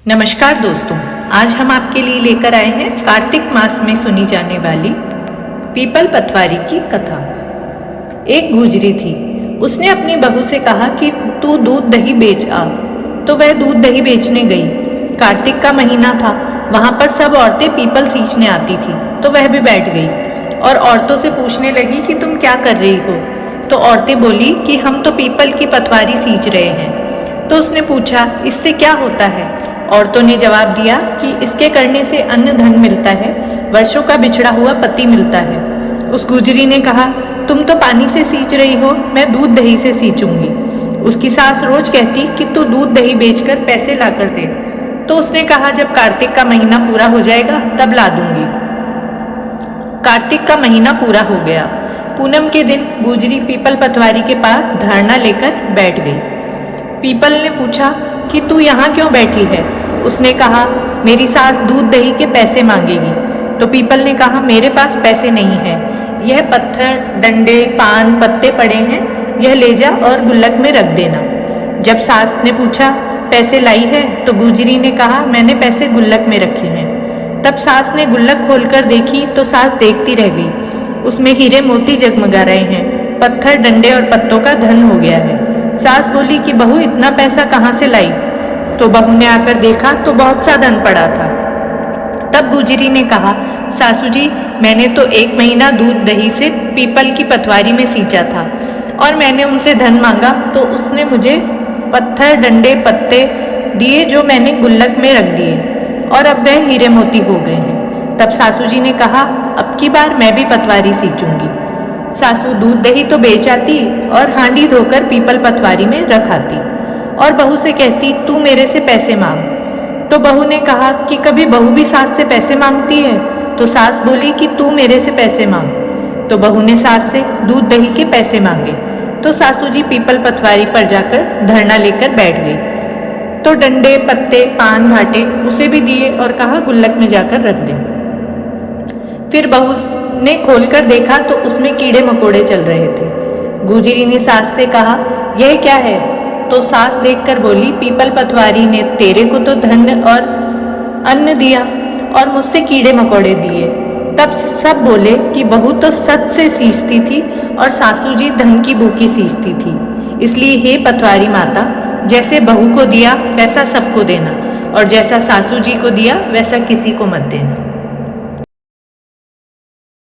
नमस्कार दोस्तों, आज हम आपके लिए लेकर आए हैं कार्तिक मास में सुनी जाने वाली पीपल पतवारी की कथा। एक गुजरी थी। उसने अपनी बहू से कहा कि तू दूध दही बेच आ। तो वह दूध दही बेचने गई। कार्तिक का महीना था। वहां पर सब औरतें पीपल सींचने आती थी, तो वह भी बैठ गई और औरतों से पूछने लगी कि तुम क्या कर रही हो। तो औरतें बोली कि हम तो पीपल की पतवारी सींच रहे हैं। तो उसने पूछा, इससे क्या होता है? औरतों ने जवाब दिया कि इसके करने से अन्न धन मिलता है, वर्षों का बिछड़ा हुआ पति मिलता है। उस गुजरी ने कहा, तुम तो पानी से सींच रही हो, मैं दूध दही से सींचूंगी। उसकी सास रोज कहती कि तू दूध दही बेचकर पैसे ला कर दे। तो उसने कहा, जब कार्तिक का महीना पूरा हो जाएगा तब ला दूंगी। कार्तिक का महीना पूरा हो गया। पूनम के दिन गुजरी पीपल पतवारी के पास धरना लेकर बैठ गई। पीपल ने पूछा कि तू यहाँ क्यों बैठी है? उसने कहा, मेरी सास दूध दही के पैसे मांगेगी। तो पीपल ने कहा, मेरे पास पैसे नहीं है। यह पत्थर, डंडे, पान, पत्ते पड़े हैं, यह ले जा और गुल्लक में रख देना। जब सास ने पूछा, पैसे लाई है? तो गुजरी ने कहा, मैंने पैसे गुल्लक में रखे हैं। तब सास ने गुल्लक खोलकर देखी तो सास देखती रह गई। उसमें हीरे मोती जगमगा रहे हैं। पत्थर, डंडे और पत्तों का धन हो गया है। सास बोली कि बहू, इतना पैसा कहाँ से लाई? तो बहू ने आकर देखा तो बहुत सा धन पड़ा था। तब गुजरी ने कहा, सासू जी, मैंने तो 1 महीना दूध दही से पीपल की पतवारी में सींचा था और मैंने उनसे धन मांगा तो उसने मुझे पत्थर, डंडे, पत्ते दिए जो मैंने गुल्लक में रख दिए और अब वह हीरे मोती हो गए हैं। तब सासू जी ने कहा, अब की बार मैं भी पतवारी सींचूंगी। सासू दूध दही तो बेच आती और हांडी धोकर पीपल पतवारी में रख आती और बहू से कहती, तू मेरे से पैसे मांग। तो बहू ने कहा कि कभी बहू भी सास से पैसे मांगती है? तो सास बोली कि तू मेरे से पैसे मांग। तो बहू ने सास से दूध दही के पैसे मांगे। तो सासू जी पीपल पतवारी पर जाकर धरना लेकर बैठ गई। तो डंडे, पत्ते, पान, भाटे उसे भी दिए और कहा, गुल्लक में जाकर रख दे। फिर बहू ने खोलकर देखा तो उसमें कीड़े मकोड़े चल रहे थे। गुजरी ने सास से कहा, यह क्या है? तो सास देखकर बोली, पीपल पतवारी ने तेरे को तो धन और अन्न दिया और मुझसे कीड़े मकोड़े दिए। तब सब बोले कि बहू तो सच से सींचती थी और सासू जी धन की भूखी सींचती थी। इसलिए हे पतवारी माता, जैसे बहू को दिया वैसा सबको देना और जैसा सासू जी को दिया वैसा किसी को मत देना।